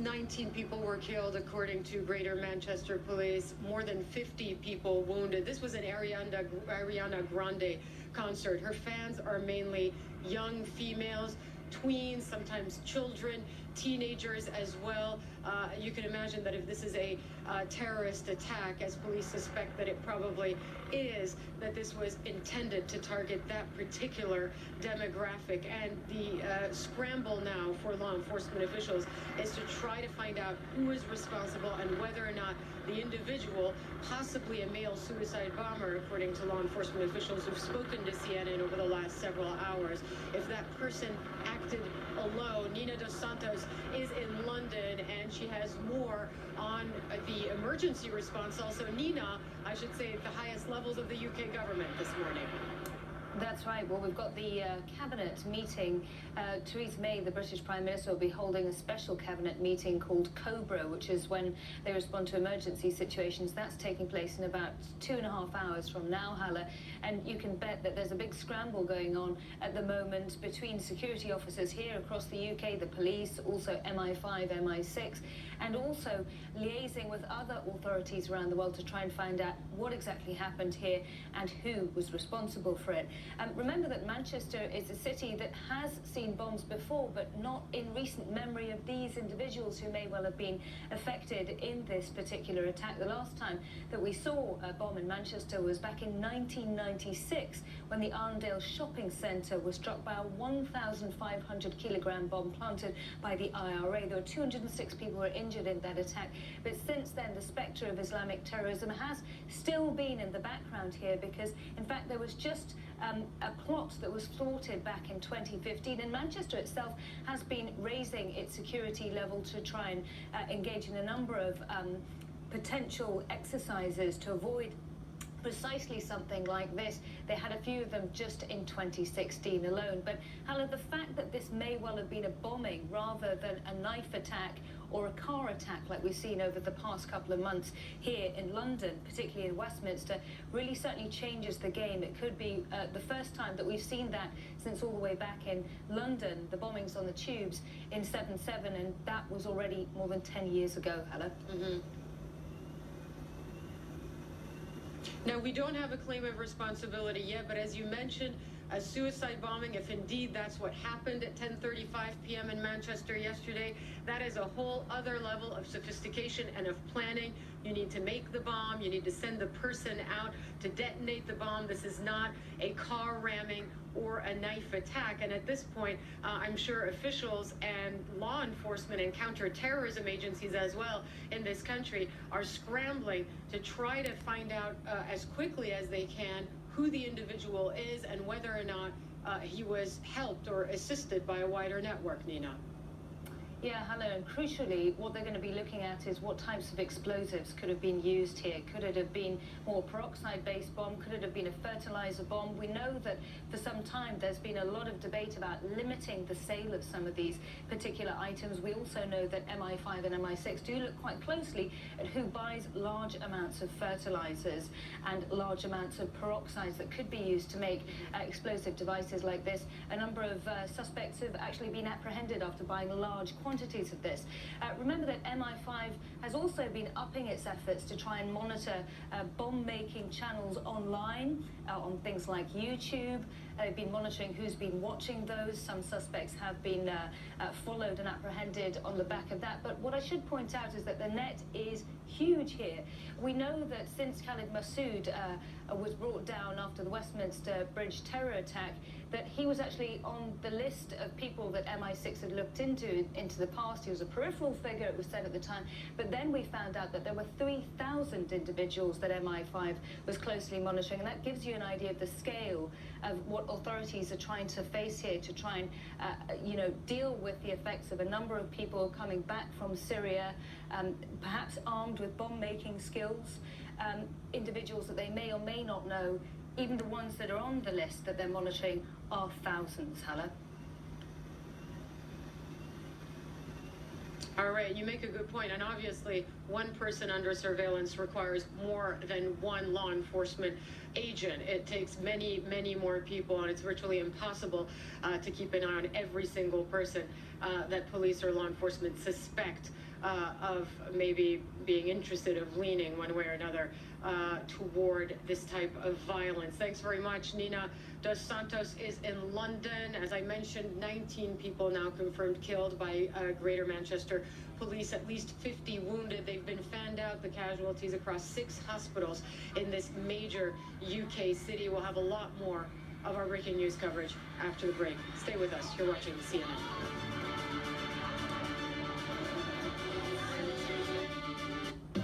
19 people were killed, according to Greater Manchester Police. More than 50 people wounded. This was an Ariana Grande concert. Her fans are mainly young females, tweens, sometimes children, teenagers as well. You can imagine that if this is a terrorist attack, as police suspect that it probably is, that this was intended to target that particular demographic. And the scramble now for law enforcement officials is to try to find out who is responsible and whether or not the individual, possibly a male suicide bomber, according to law enforcement officials who've spoken to CNN over the last several hours, if that person acted alone. Nina Dos Santos is in London, and she has more on the emergency response. Also, Nina, I should say, at the highest levels of the UK government this morning. That's right. Well, we've got the cabinet meeting. Theresa May, the British Prime Minister, will be holding a special cabinet meeting called COBRA, which is when they respond to emergency situations. That's taking place in about 2.5 hours from now, Hala. And you can bet that there's a big scramble going on at the moment between security officers here across the UK, the police, also MI5, MI6, and also liaising with other authorities around the world to try and find out what exactly happened here and who was responsible for it. Remember that Manchester is a city that has seen bombs before, but not in recent memory of these individuals who may well have been affected in this particular attack. The last time that we saw a bomb in Manchester was back in 1996, when the Arndale shopping centre was struck by a 1,500 kilogram bomb planted by the IRA. There were 206 people who were injured in that attack. But since then, the spectre of Islamic terrorism has still been in the background here, because in fact there was just a plot that was thwarted back in 2015, and Manchester itself has been raising its security level to try and engage in a number of potential exercises to avoid precisely something like this. They had a few of them just in 2016 alone. But Hala, the fact that this may well have been a bombing rather than a knife attack or a car attack like we've seen over the past couple of months here in London, particularly in Westminster, really certainly changes the game. It could be the first time that we've seen that since all the way back in London, the bombings on the tubes in 7/7, and that was already more than 10 years ago, Hala. Now, we don't have a claim of responsibility yet, but as you mentioned, a suicide bombing, if indeed that's what happened at 10:35 p.m. in Manchester yesterday, that is a whole other level of sophistication and of planning. You need to make the bomb. You need to send the person out to detonate the bomb. This is not a car ramming or a knife attack. And at this point, I'm sure officials and law enforcement and counterterrorism agencies as well in this country are scrambling to try to find out as quickly as they can who the individual is and whether or not he was helped or assisted by a wider network, Nina. Yeah, Hala, and crucially, what they're going to be looking at is what types of explosives could have been used here. Could it have been more peroxide-based bomb? Could it have been a fertilizer bomb? We know that for some time there's been a lot of debate about limiting the sale of some of these particular items. We also know that MI5 and MI6 do look quite closely at who buys large amounts of fertilizers and large amounts of peroxides that could be used to make explosive devices like this. A number of suspects have actually been apprehended after buying large quantities of this. Remember that MI5 has also been upping its efforts to try and monitor bomb-making channels online, on things like YouTube. They've been monitoring who's been watching those. Some suspects have been followed and apprehended on the back of that. But what I should point out is that the net is huge here. We know that since Khalid Massoud was brought down after the Westminster Bridge terror attack, that he was actually on the list of people that MI6 had looked into the past. He was a peripheral figure, it was said at the time, but then we found out that there were 3,000 individuals that MI5 was closely monitoring, and that gives you an idea of the scale of what authorities are trying to face here to try and deal with the effects of a number of people coming back from Syria, perhaps armed with bomb-making skills, individuals that they may or may not know. Even the ones that are on the list that they're monitoring are thousands, Hala. All right, you make a good point. And obviously, one person under surveillance requires more than one law enforcement agent. It takes many, many more people, and it's virtually impossible to keep an eye on every single person that police or law enforcement suspect of maybe being interested, of leaning one way or another toward this type of violence. Thanks very much. Nina Dos Santos is in London. As I mentioned, 19 people now confirmed killed by Greater Manchester police, at least 50 wounded. They've been fanned out, the casualties, across 6 hospitals in this major UK city. We'll have a lot more of our breaking news coverage after the break. Stay with us. You're watching CNN.